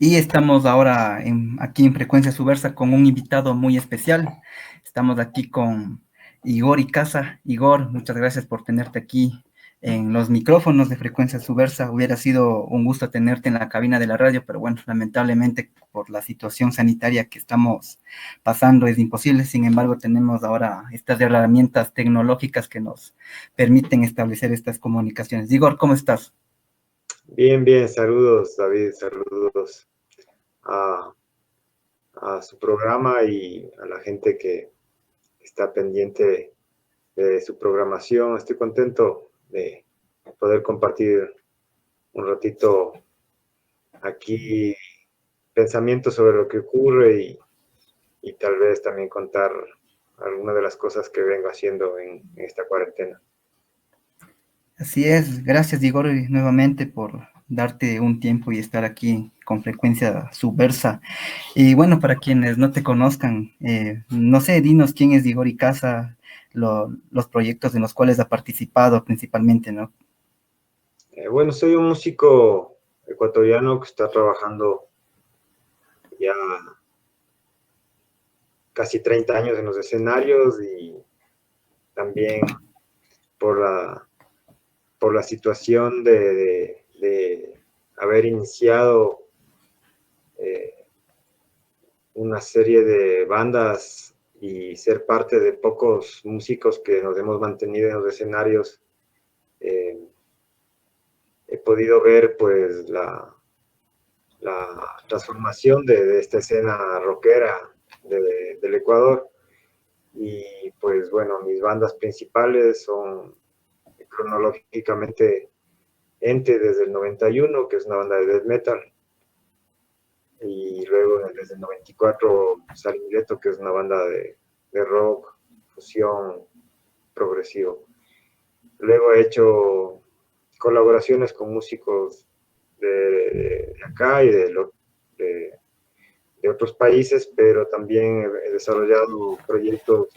Y estamos ahora aquí en Frecuencia Subversa con un invitado muy especial. Estamos aquí con Igor Icaza. Igor, muchas gracias por tenerte aquí en los micrófonos de Frecuencia Subversa. Hubiera sido un gusto tenerte en la cabina de la radio, pero bueno, lamentablemente por la situación sanitaria que estamos pasando es imposible. Sin embargo, tenemos ahora estas herramientas tecnológicas que nos permiten establecer estas comunicaciones. Igor, ¿cómo estás? Bien, bien, saludos David, saludos a, a su programa y a la gente que está pendiente de su programación. Estoy contento de poder compartir un ratito aquí pensamientos sobre lo que ocurre y tal vez también contar algunas de las cosas que vengo haciendo en esta cuarentena. Así es, gracias Igor nuevamente por darte un tiempo y estar aquí con Frecuencia Subversa. Y bueno, para quienes no te conozcan, no sé, dinos quién es Igor Icaza, los proyectos en los cuales ha participado principalmente, ¿no? Bueno, soy un músico ecuatoriano que está trabajando ya casi 30 años en los escenarios y también por por la situación de haber iniciado eh, una serie de bandas y ser parte de pocos músicos que nos hemos mantenido en los escenarios. eh, He podido ver pues la transformación de esta escena rockera del Ecuador. Y pues bueno, mis bandas principales son cronológicamente Ente desde el 91, que es una banda de death metal, y luego desde el 94 Sal Mileto, que es una banda de rock, fusión, progresivo. Luego he hecho colaboraciones con músicos de acá y de, de otros países, pero también he desarrollado proyectos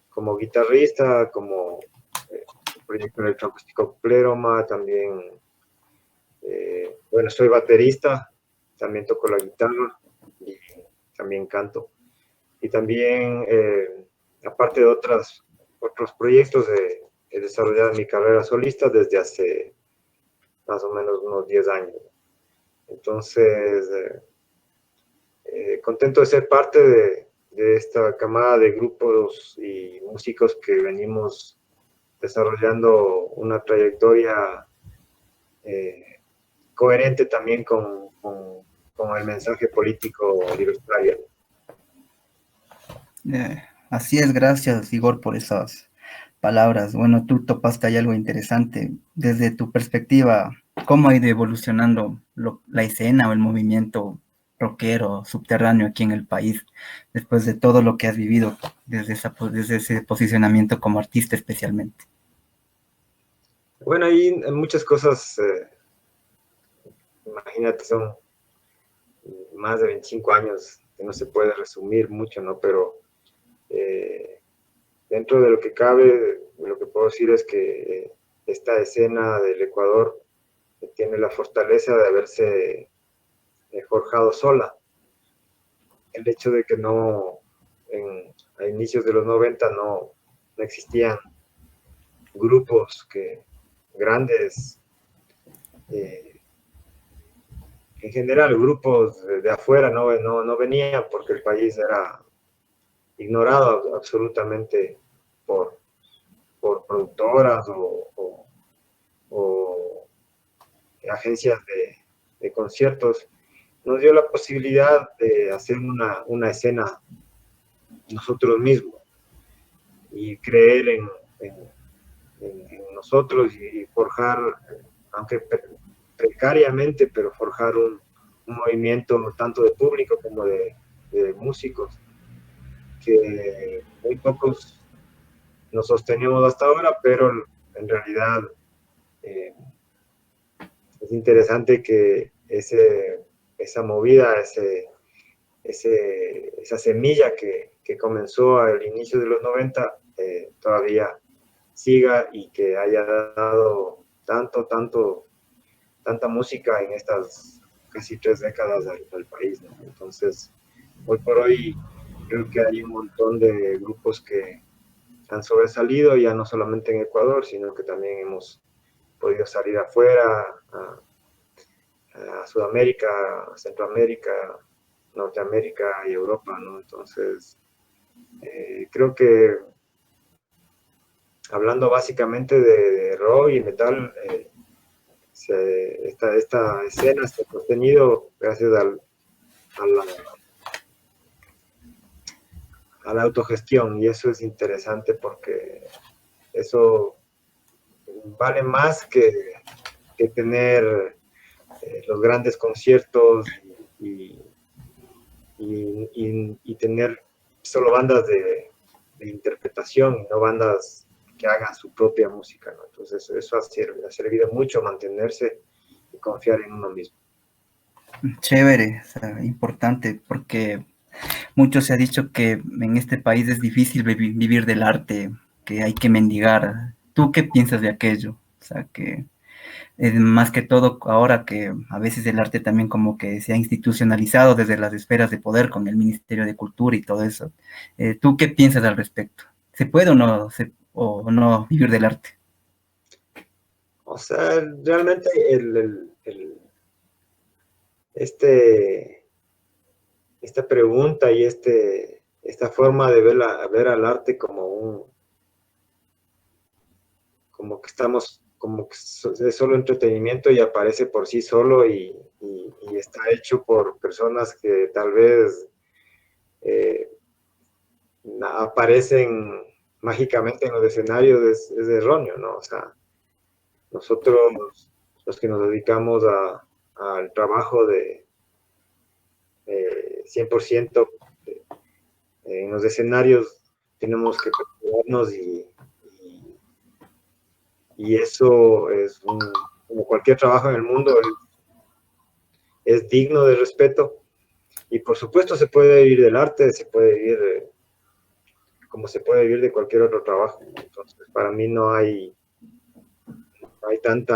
como guitarrista, como el proyecto electroacústico Pleroma, también, bueno, soy baterista, también toco la guitarra y también canto. Y también, aparte de otros proyectos, he desarrollado mi carrera solista desde hace más o menos unos 10 años. Entonces, contento de ser parte de esta camada de grupos y músicos que venimos desarrollando una trayectoria eh, coherente también con el mensaje político libertario. Así es, gracias Igor por esas palabras. Bueno, tú topaste ahí algo interesante. Desde tu perspectiva, ¿cómo ha ido evolucionando la escena o el movimiento rockero subterráneo aquí en el país, después de todo lo que has vivido desde ese posicionamiento como artista especialmente? Bueno, hay muchas cosas, imagínate, son más de 25 años, que no se puede resumir mucho, ¿no? Pero eh, dentro de lo que cabe, lo que puedo decir es que esta escena del Ecuador tiene la fortaleza de haberse forjado sola. El hecho de que a inicios de los 90 no existían grupos grandes, eh, en general grupos de afuera no venían porque el país era ignorado absolutamente por, por productoras o agencias de conciertos. Nos dio la posibilidad de hacer una escena nosotros mismos y creer en nosotros y forjar, aunque precariamente, pero forjar un movimiento tanto de público como de músicos, que muy pocos nos sostenemos hasta ahora, pero en realidad eh, es interesante que esa movida, esa semilla que comenzó al inicio de los 90 todavía siga y que haya dado tanta música en estas casi 3 décadas al país, ¿no? Entonces, hoy por hoy creo que hay un montón de grupos que han sobresalido, ya no solamente en Ecuador, sino que también hemos podido salir afuera, a Sudamérica, a Centroamérica, Norteamérica y Europa, ¿no? Entonces, creo que hablando básicamente de rock y metal, esta escena se ha sostenido gracias a la autogestión, y eso es interesante porque eso vale más que tener los grandes conciertos y tener solo bandas de interpretación y no bandas que hagan su propia música, ¿no? Entonces eso ha servido mucho mantenerse y confiar en uno mismo. Chévere, o sea, importante, porque mucho se ha dicho que en este país es difícil vivir del arte, que hay que mendigar. ¿Tú qué piensas de aquello? O sea, que más que todo ahora que a veces el arte también como que se ha institucionalizado desde las esferas de poder con el Ministerio de Cultura y todo eso. ¿Tú qué piensas al respecto? ¿Se puede o no vivir del arte? O sea, realmente esta pregunta y esta forma de ver al arte como que es solo entretenimiento y aparece por sí solo y está hecho por personas que tal vez aparecen mágicamente en los escenarios es erróneo, ¿no? O sea, nosotros, los que nos dedicamos al trabajo de 100% en los escenarios, tenemos que prepararnos y eso es como cualquier trabajo en el mundo, es digno de respeto. Y por supuesto se puede vivir del arte, se puede vivir como se puede vivir de cualquier otro trabajo. Entonces, para mí no hay tanto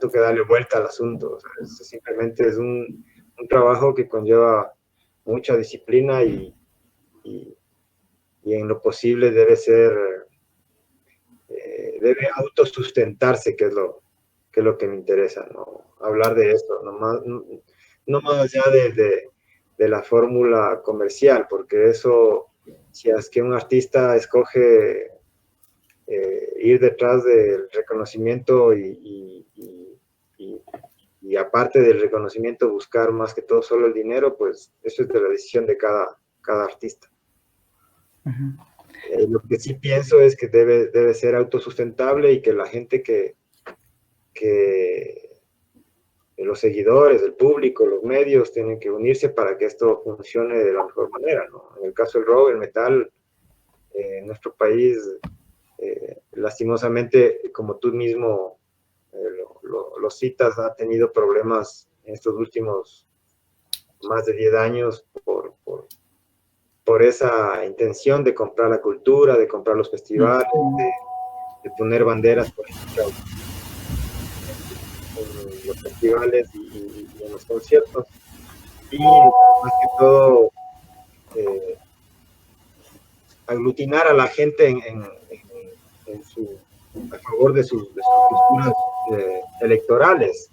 que darle vuelta al asunto. O sea, simplemente es un trabajo que conlleva mucha disciplina y en lo posible debe autosustentarse, que es lo que me interesa, ¿no? Hablar de esto, no más allá de la fórmula comercial, porque eso, si es que un artista escoge ir detrás del reconocimiento y aparte del reconocimiento buscar más que todo solo el dinero, pues eso es de la decisión de cada artista. Uh-huh. Lo que sí pienso es que debe ser autosustentable y que la gente que los seguidores, el público, los medios tienen que unirse para que esto funcione de la mejor manera, ¿no? En el caso del rock, el metal, en nuestro país, lastimosamente, como tú mismo lo citas, ha tenido problemas en estos últimos más de 10 años por esa intención de comprar la cultura, de comprar los festivales, de poner banderas políticas en los festivales y en los conciertos. Y más que todo, aglutinar a la gente a favor de sus posturas electorales.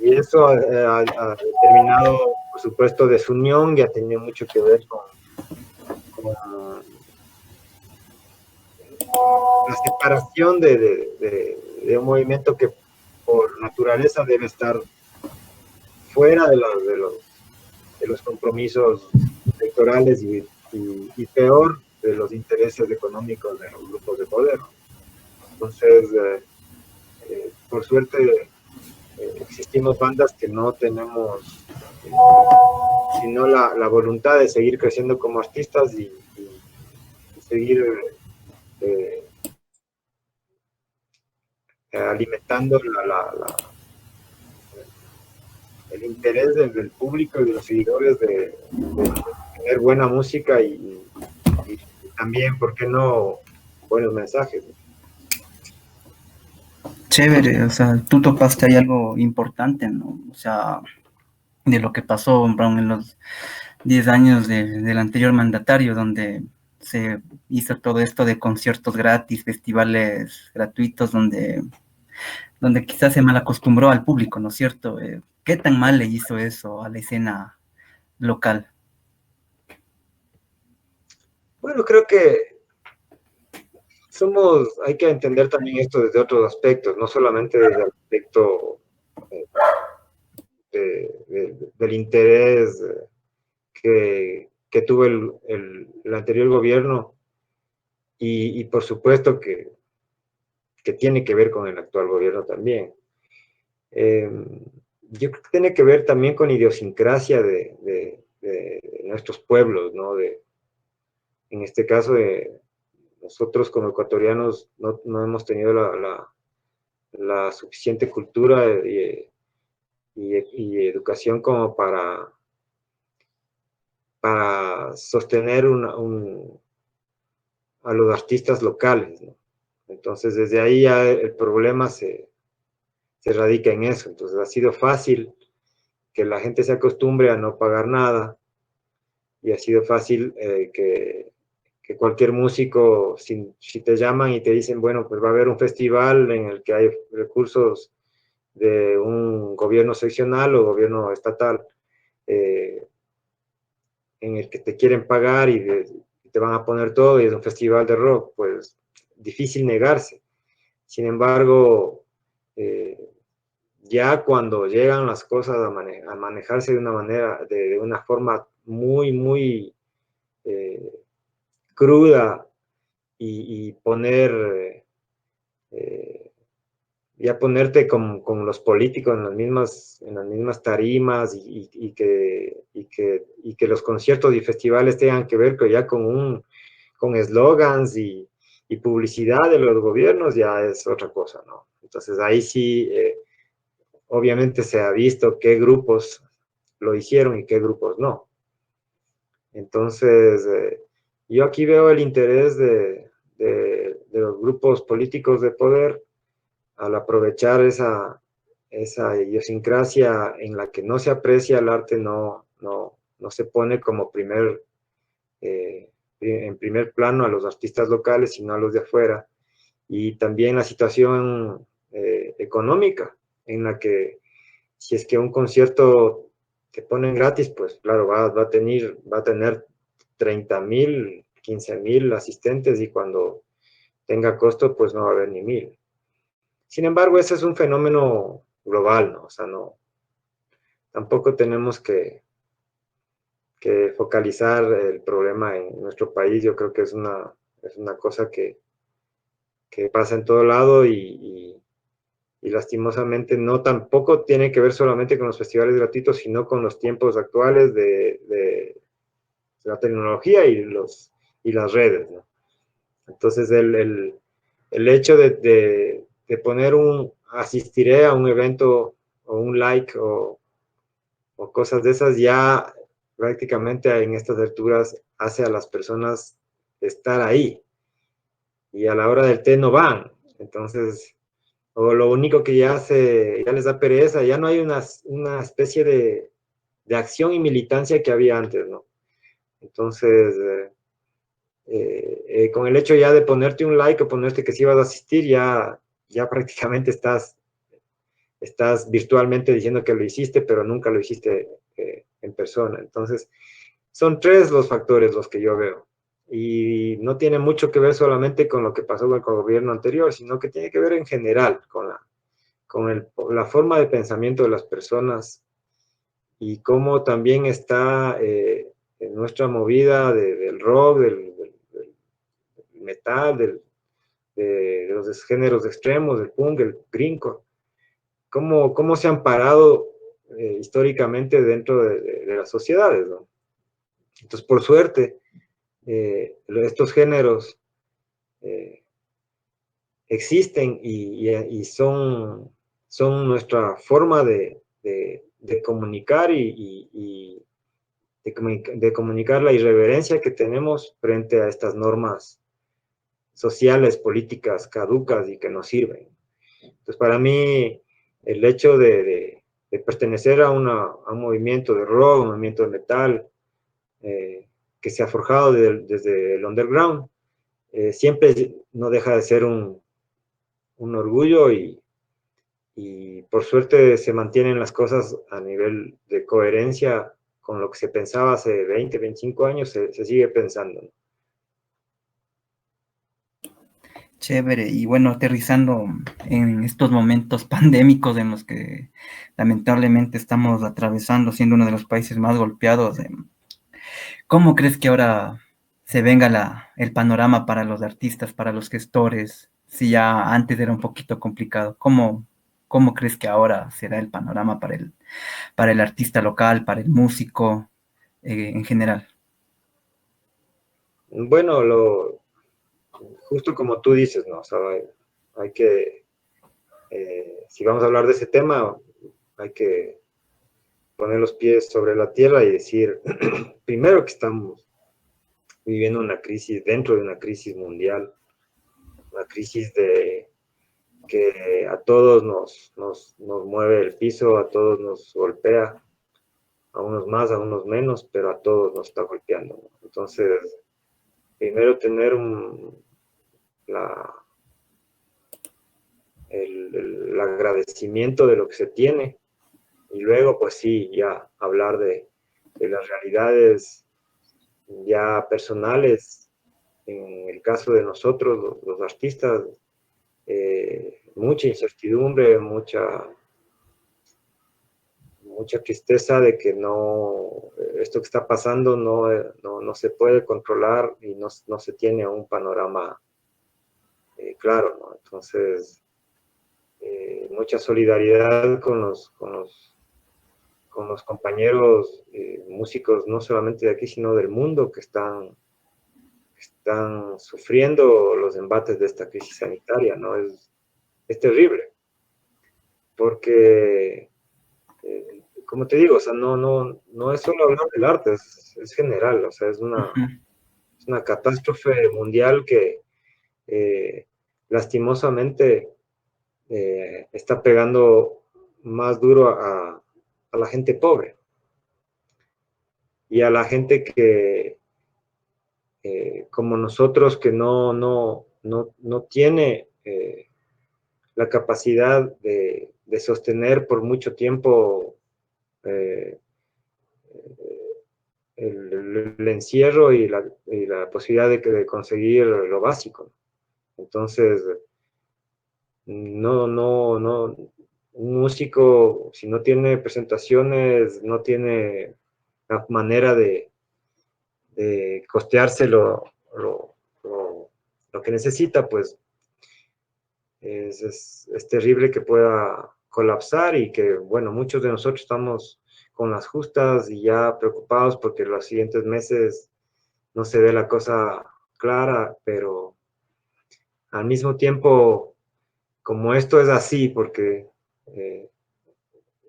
Y eso ha determinado, por supuesto, desunión y ha tenido mucho que ver con la separación de un movimiento que por naturaleza debe estar fuera de los compromisos electorales y peor de los intereses económicos de los grupos de poder. Entonces, por suerte, existimos bandas que no tenemos sino la voluntad de seguir creciendo como artistas y seguir alimentando el interés del público y de los seguidores de tener buena música y también, ¿por qué no?, buenos mensajes. Chévere, o sea, tú topaste ahí algo importante, ¿no? O sea, de lo que pasó, Brown, en los 10 años del anterior mandatario, donde se hizo todo esto de conciertos gratis, festivales gratuitos, donde quizás se mal acostumbró al público, ¿no es cierto? ¿Qué tan mal le hizo eso a la escena local? Bueno, creo que hay que entender también esto desde otros aspectos, no solamente desde el aspecto eh, del interés que tuvo el anterior gobierno y por supuesto que tiene que ver con el actual gobierno también. Eh, yo creo que tiene que ver también con idiosincrasia de nuestros pueblos, ¿no? En este caso, nosotros como ecuatorianos no hemos tenido la suficiente cultura y educación como para sostener a los artistas locales, ¿no? Entonces, desde ahí ya el problema se radica en eso. Entonces, ha sido fácil que la gente se acostumbre a no pagar nada y ha sido fácil que cualquier músico, si te llaman y te dicen, bueno, pues va a haber un festival en el que hay recursos de un gobierno seccional o gobierno estatal, eh, en el que te quieren pagar y te van a poner todo y es un festival de rock, pues difícil negarse. Sin embargo, eh, ya cuando llegan las cosas a manejarse de una manera, de una forma muy eh, cruda y poner, eh, ya ponerte con los políticos en las mismas tarimas y que los conciertos y festivales tengan que ver ya con eslogans y publicidad de los gobiernos, ya es otra cosa, ¿no? Entonces ahí sí, obviamente se ha visto qué grupos lo hicieron y qué grupos no. Entonces, yo aquí veo el interés de los grupos políticos de poder al aprovechar esa idiosincrasia en la que no se aprecia el arte, no se pone como en primer plano a los artistas locales, sino a los de afuera. Y también la situación económica, en la que si es que un concierto te ponen gratis, pues claro, va a tener 30,000, 15,000 asistentes y cuando tenga costo, pues no va a haber ni 1,000. Sin embargo, ese es un fenómeno global, ¿no? O sea, tampoco tenemos que focalizar el problema en nuestro país. Yo creo que es una cosa que pasa en todo lado y lastimosamente no tampoco tiene que ver solamente con los festivales gratuitos, sino con los tiempos actuales de la tecnología y las redes, ¿no? Entonces, el hecho de poner asistiré a un evento o un like o cosas de esas, ya prácticamente en estas alturas hace a las personas estar ahí y a la hora del té no van. Entonces, o lo único que ya les da pereza, ya no hay una especie de acción y militancia que había antes, ¿no? Entonces, con el hecho ya de ponerte un like o ponerte que sí vas a asistir, ya prácticamente estás virtualmente diciendo que lo hiciste, pero nunca lo hiciste en persona. Entonces, son tres los factores los que yo veo. Y no tiene mucho que ver solamente con lo que pasó con el gobierno anterior, sino que tiene que ver en general con la forma de pensamiento de las personas y cómo también está en nuestra movida del rock, del metal, de los géneros extremos, del punk, del gringo, cómo se han parado históricamente dentro de las sociedades, ¿no? Entonces, por suerte, estos géneros eh, existen y son nuestra forma de comunicar y de comunicar la irreverencia que tenemos frente a estas normas sociales, políticas caducas y que nos sirven. Entonces, para mí, el hecho de pertenecer a un movimiento de rock, un movimiento de metal, que se ha forjado desde el underground, siempre no deja de ser un orgullo y por suerte se mantienen las cosas a nivel de coherencia con lo que se pensaba hace 20, 25 años, se sigue pensando, ¿no? Chévere. Y bueno, aterrizando en estos momentos pandémicos en los que lamentablemente estamos atravesando, siendo uno de los países más golpeados, ¿cómo crees que ahora se venga el panorama para los artistas, para los gestores? Si ya antes era un poquito complicado, ¿cómo crees que ahora será el panorama para el artista local, para el músico, en general? Bueno, justo como tú dices, ¿no? O sea, hay que, si vamos a hablar de ese tema, hay que poner los pies sobre la tierra y decir, primero que estamos viviendo una crisis dentro de una crisis mundial, una crisis que a todos nos mueve el piso, a todos nos golpea, a unos más, a unos menos, pero a todos nos está golpeando, ¿no? Entonces, primero tener la, el agradecimiento de lo que se tiene y luego, pues sí, ya hablar de las realidades ya personales. En el caso de nosotros, los artistas, mucha incertidumbre, mucha tristeza de que no, esto que está pasando no se puede controlar y no se tiene un panorama claro, ¿no? Entonces, mucha solidaridad con los compañeros músicos, no solamente de aquí, sino del mundo, que están sufriendo los embates de esta crisis sanitaria, ¿no? Es terrible, porque, como te digo, o sea, no es solo hablar del arte, es general, o sea, Ujú. es una catástrofe mundial que lastimosamente está pegando más duro a la gente pobre y a la gente que, como nosotros, que no tiene la capacidad de sostener por mucho tiempo eh, el encierro y la posibilidad de conseguir lo básico. Entonces, no, un músico, si no tiene presentaciones, no tiene la manera de costearse lo, lo que necesita, pues es terrible que pueda colapsar y que, bueno, muchos de nosotros estamos con las justas y ya preocupados porque los siguientes meses no se ve la cosa clara, pero al mismo tiempo, como esto es así, porque eh,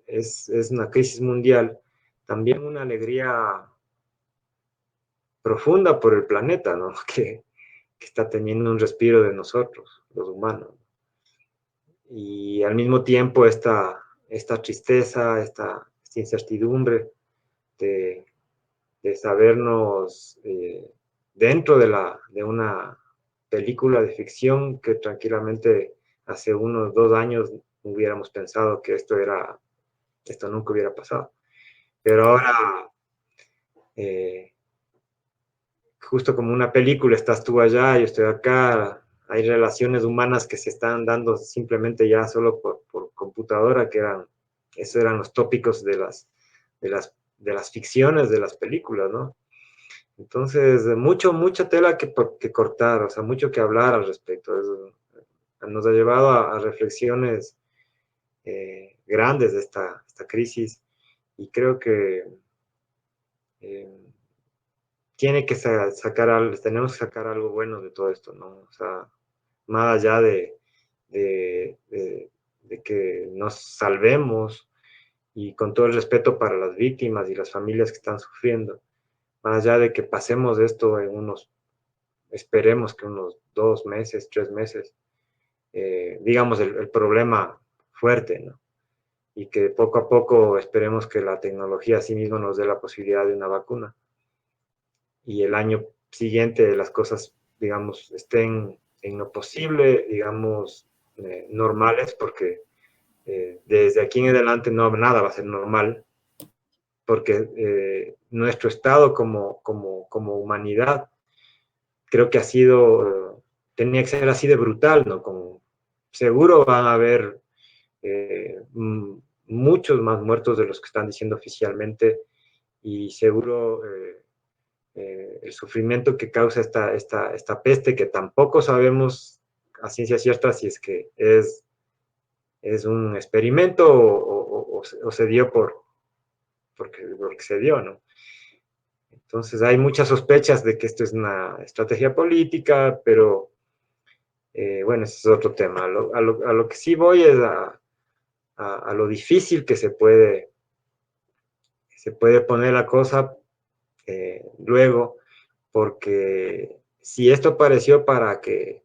es una crisis mundial, también una alegría profunda por el planeta, ¿no? Que está teniendo un respiro de nosotros, los humanos. Y al mismo tiempo esta tristeza, esta incertidumbre de, de sabernos dentro de una película de ficción que tranquilamente hace unos 2 años hubiéramos pensado que esto nunca hubiera pasado. Pero ahora, eh, justo como una película, estás tú allá, yo estoy acá, hay relaciones humanas que se están dando simplemente ya solo por computadora, esos eran los tópicos de las ficciones, de las películas, ¿no? Entonces, mucha tela que cortar, o sea, mucho que hablar al respecto. Nos ha llevado a reflexiones grandes de esta crisis y creo que eh, tenemos que sacar algo bueno de todo esto, ¿no? O sea, más allá de, de, de que nos salvemos y con todo el respeto para las víctimas y las familias que están sufriendo, más allá de que pasemos esto esperemos que unos 2 meses, 3 meses, digamos, el problema fuerte, ¿no? Y que poco a poco esperemos que la tecnología sí mismo nos dé la posibilidad de una vacuna. Y el año siguiente las cosas, digamos, estén en lo posible, digamos, normales, porque desde aquí en adelante no nada va a ser normal, porque nuestro estado como humanidad creo que ha sido, tenía que ser así de brutal, ¿no? Como, seguro van a haber muchos más muertos de los que están diciendo oficialmente y seguro el sufrimiento que causa esta peste que tampoco sabemos a ciencia cierta si es que es un experimento o se dio porque se dio, ¿no? Entonces hay muchas sospechas de que esto es una estrategia política, pero bueno, ese es otro tema. A lo que sí voy es a lo difícil que se puede poner la cosa luego, porque si esto pareció para que,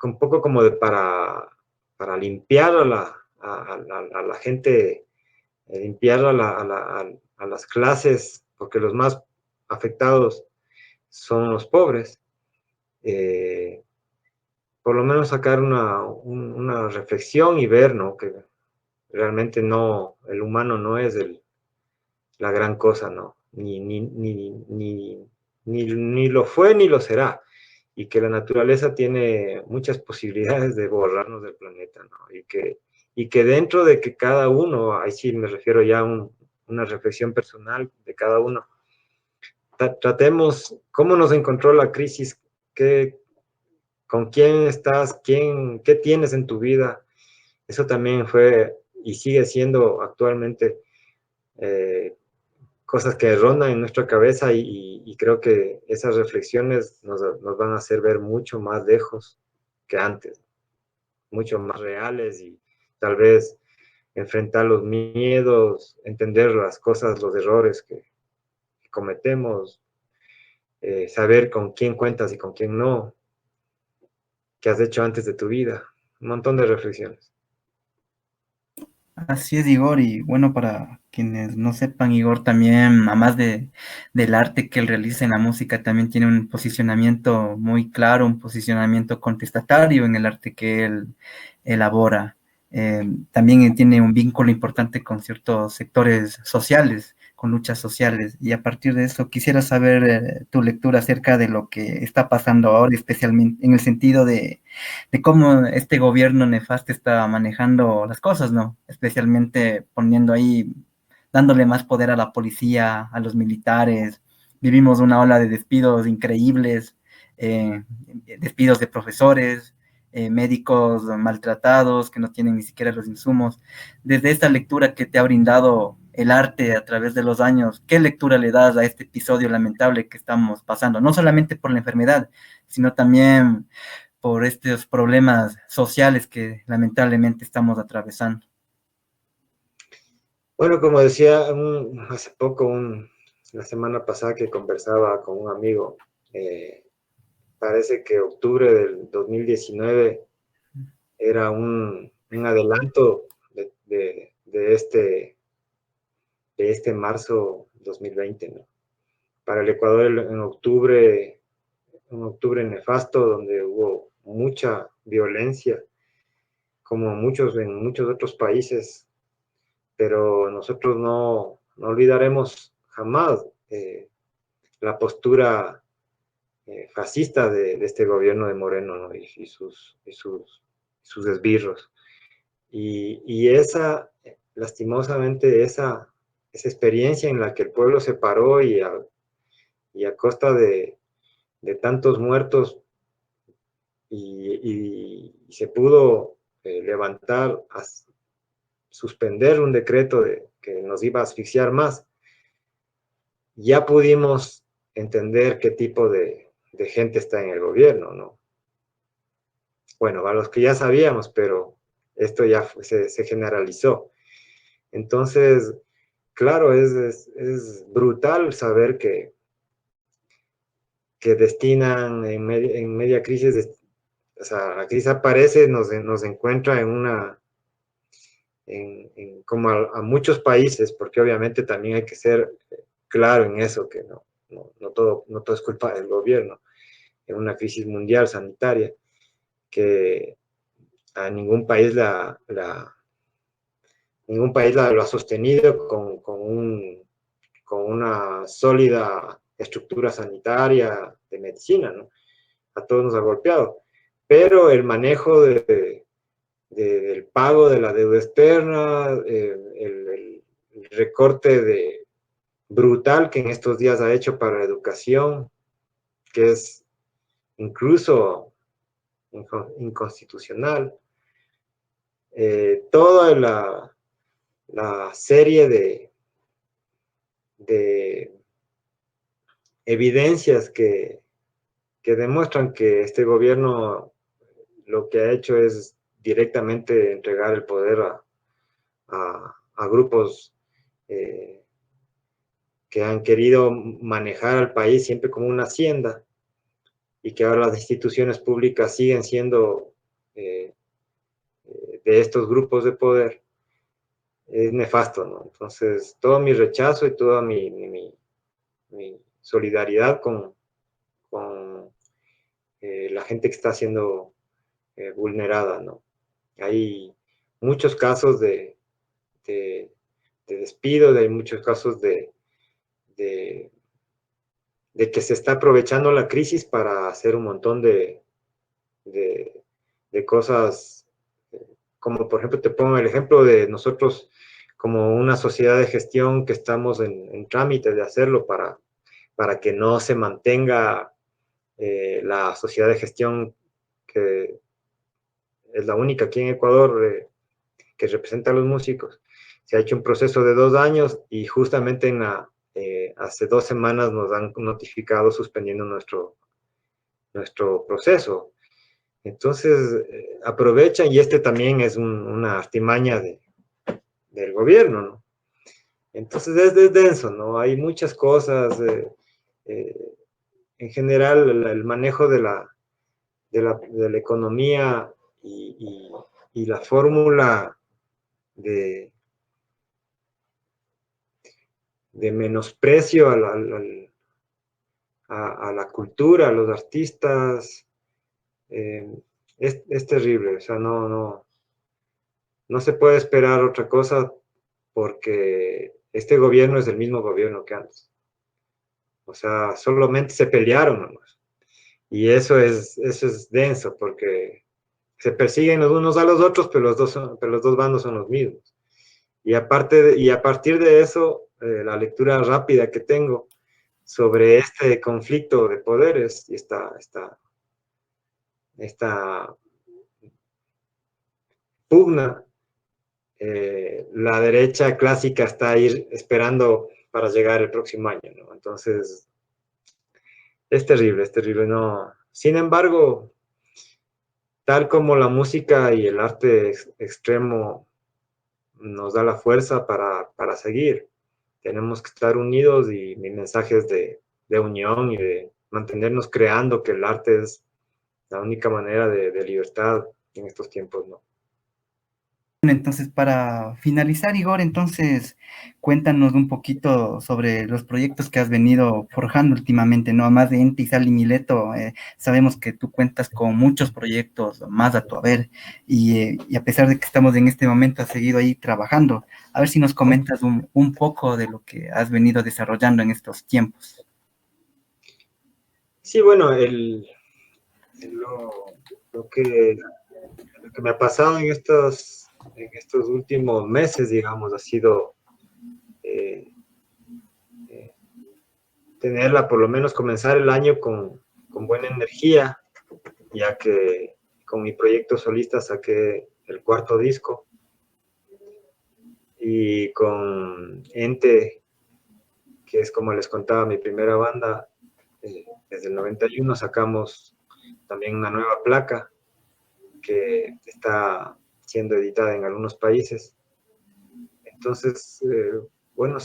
un poco como para limpiar a la gente, limpiar a las clases, porque los más afectados son los pobres, eh, por lo menos sacar una reflexión y ver, ¿no? Que realmente no, el humano no es la gran cosa, ¿no? Ni lo fue ni lo será. Y que la naturaleza tiene muchas posibilidades de borrarnos del planeta, ¿no? Y que dentro de que cada uno, ahí sí me refiero ya a una reflexión personal de cada uno, tratemos cómo nos encontró la crisis, qué, con quién estás, qué tienes en tu vida. Eso también fue y sigue siendo actualmente eh, cosas que rondan en nuestra cabeza y creo que esas reflexiones nos van a hacer ver mucho más lejos que antes, mucho más reales y tal vez enfrentar los miedos, entender las cosas, los errores que cometemos, saber con quién cuentas y con quién no, qué has hecho antes de tu vida, un montón de reflexiones. Así es, Igor, y bueno, para quienes no sepan, Igor también, además del arte que él realiza en la música, también tiene un posicionamiento muy claro, un posicionamiento contestatario en el arte que él elabora. También tiene un vínculo importante con ciertos sectores sociales, con luchas sociales, y a partir de eso quisiera saber tu lectura acerca de lo que está pasando ahora, especialmente en el sentido de cómo este gobierno nefasto está manejando las cosas, ¿no? Especialmente poniendo ahí, dándole más poder a la policía, a los militares. Vivimos una ola de despidos increíbles, eh, despidos de profesores, médicos maltratados que no tienen ni siquiera los insumos. Desde esta lectura que te ha brindado el arte a través de los años, ¿qué lectura le das a este episodio lamentable que estamos pasando? No solamente por la enfermedad, sino también por estos problemas sociales que lamentablemente estamos atravesando. Bueno, como decía hace poco, la semana pasada que conversaba con un amigo, parece que octubre del 2019 era un adelanto de este marzo 2020, ¿no? Para el Ecuador un octubre nefasto donde hubo mucha violencia, como en muchos otros países, pero nosotros no olvidaremos jamás la postura fascista de este gobierno de Moreno, ¿no? Sus esbirros. Esa, lastimosamente, esa experiencia en la que el pueblo se paró y a costa de tantos muertos y se pudo levantar, suspender un decreto que nos iba a asfixiar más, ya pudimos entender qué tipo de gente está en el gobierno, ¿no? Bueno, a los que ya sabíamos, pero esto ya se generalizó. Entonces, claro, es brutal saber que destinan en media crisis o sea, la crisis aparece, nos encuentra como a muchos países, porque obviamente también hay que ser claro en eso, que no todo es culpa del gobierno, en una crisis mundial sanitaria, que a ningún país lo ha sostenido con una sólida estructura sanitaria de medicina, ¿no? A todos nos ha golpeado. Pero el manejo del pago de la deuda externa, el recorte brutal que en estos días ha hecho para la educación, que es incluso inconstitucional, toda la serie de evidencias que demuestran que este gobierno lo que ha hecho es directamente entregar el poder a grupos que han querido manejar al país siempre como una hacienda y que ahora las instituciones públicas siguen siendo eh, de estos grupos de poder, es nefasto, ¿no? Entonces, todo mi rechazo y toda mi solidaridad con la gente que está siendo vulnerada, ¿no? Hay muchos casos de, de despido, hay muchos casos de, de, que se está aprovechando la crisis para hacer un montón de cosas, como por ejemplo te pongo el ejemplo de nosotros como una sociedad de gestión que estamos en trámite de hacerlo para que no se mantenga la sociedad de gestión que es la única aquí en Ecuador que representa a los músicos. Se ha hecho un proceso de 2 años y justamente hace 2 semanas nos han notificado suspendiendo nuestro proceso. Entonces, aprovechan y este también es una artimaña del gobierno, ¿no? Entonces, es denso, ¿no? Hay muchas cosas. Eh, en general, el manejo de la economía y la fórmula de, de menosprecio a la cultura, a los artistas, eh, es terrible. O sea, no se puede esperar otra cosa porque este gobierno es el mismo gobierno que antes. O sea, solamente se pelearon nomás. Y eso es denso porque se persiguen los unos a los otros, pero los dos bandos son los mismos. Y a partir de eso, la lectura rápida que tengo sobre este conflicto de poderes y esta pugna, la derecha clásica está ahí esperando para llegar el próximo año, ¿no? Entonces, es terrible, ¿no? Sin embargo, tal como la música y el arte extremo nos da la fuerza para seguir, tenemos que estar unidos y mi mensaje es de unión y de mantenernos creando que el arte es la única manera de libertad en estos tiempos, ¿no? Entonces, para finalizar, Igor, entonces cuéntanos un poquito sobre los proyectos que has venido forjando últimamente, ¿no? Además de Ente y Sal y Mileto, sabemos que tú cuentas con muchos proyectos más a tu haber y a pesar de que estamos en este momento, has seguido ahí trabajando. A ver si nos comentas un poco de lo que has venido desarrollando en estos tiempos. Sí, bueno, lo, lo que, lo que me ha pasado en estos últimos meses, digamos, ha sido eh, eh, tenerla, por lo menos comenzar el año con buena energía, ya que con mi proyecto solista saqué el cuarto disco y con Ente, que es como les contaba mi primera banda, desde el 91 sacamos también una nueva placa que está siendo editada en algunos países. Entonces, bueno,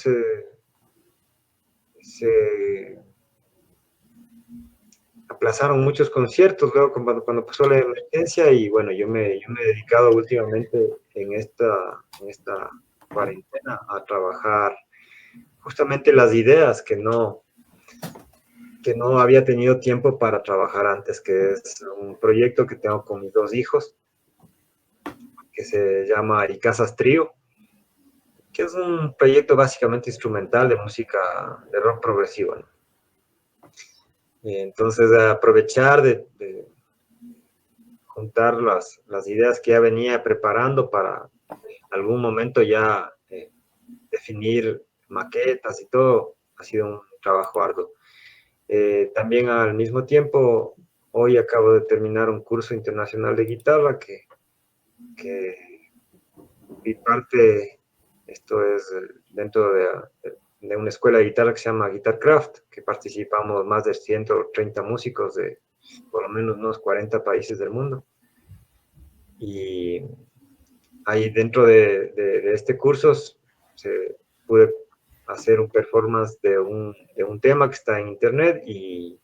aplazaron muchos conciertos luego cuando pasó la emergencia, y bueno, yo me he dedicado últimamente en esta cuarentena a trabajar justamente las ideas que no había tenido tiempo para trabajar antes, que es un proyecto que tengo con mis dos hijos, que se llama Icasas Trío, que es un proyecto básicamente instrumental de música de rock progresivo, ¿no? Entonces, aprovechar de juntar las ideas que ya venía preparando para algún momento ya definir maquetas y todo, ha sido un trabajo arduo. También al mismo tiempo, hoy acabo de terminar un curso internacional de guitarra que mi parte, esto es dentro de una escuela de guitarra que se llama Guitarcraft, que participamos más de 130 músicos de por lo menos unos 40 países del mundo. Y ahí dentro de este curso pude hacer un performance de un tema que está en internet y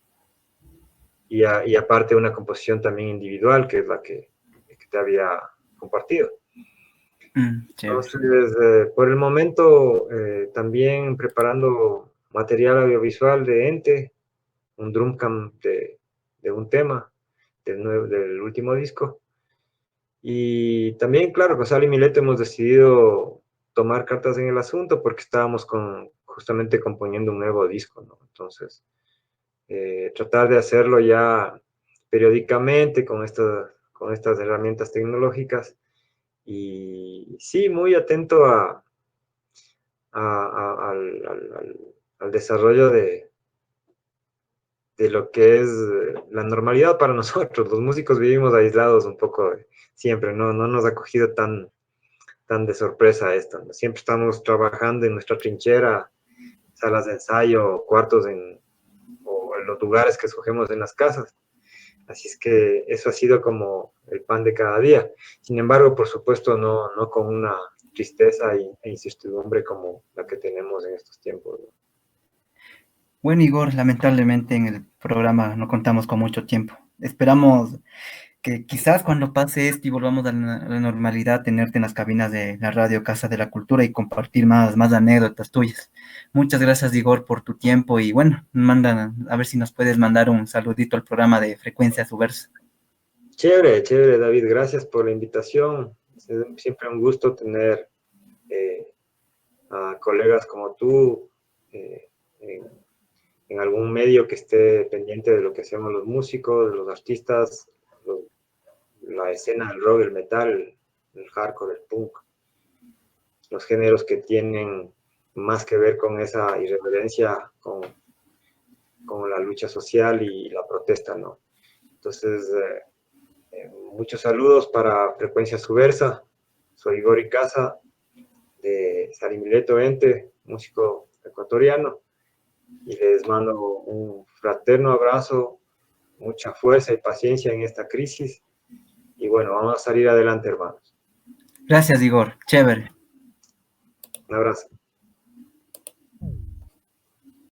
aparte una composición también individual, que es la que te había compartido. Entonces, por el momento, también preparando material audiovisual de Ente, un drumcam de un tema del último disco. Y también, claro, con Sally Mileto hemos decidido tomar cartas en el asunto porque estábamos justamente componiendo un nuevo disco, ¿no? Entonces, tratar de hacerlo ya periódicamente con estas herramientas tecnológicas. Y sí, muy atento al desarrollo de lo que es la normalidad para nosotros. Los músicos vivimos aislados un poco siempre, no nos ha cogido tan de sorpresa esto, ¿no? Siempre estamos trabajando en nuestra trinchera, salas de ensayo, cuartos o en los lugares que escogemos en las casas. Así es que eso ha sido como el pan de cada día. Sin embargo, por supuesto, no con una tristeza e incertidumbre como la que tenemos en estos tiempos, ¿no? Bueno, Igor, lamentablemente en el programa no contamos con mucho tiempo. Esperamos que quizás cuando pase esto y volvamos a la normalidad, tenerte en las cabinas de la radio Casa de la Cultura y compartir más anécdotas tuyas. Muchas gracias, Igor, por tu tiempo y bueno, a ver si nos puedes mandar un saludito al programa de Frecuencia Subversa. Chévere, chévere, David, gracias por la invitación. Es siempre un gusto tener a colegas como tú en algún medio que esté pendiente de lo que hacemos los músicos, de los artistas, la escena del rock, el metal, el hardcore, el punk, los géneros que tienen más que ver con esa irreverencia, con la lucha social y la protesta, ¿no? Entonces, muchos saludos para Frecuencia Subversa. Soy Igor Icaza, de Sally Mileto Ente, músico ecuatoriano, y les mando un fraterno abrazo, mucha fuerza y paciencia en esta crisis, y bueno, vamos a salir adelante, hermanos. Gracias, Igor. Chévere. Un abrazo.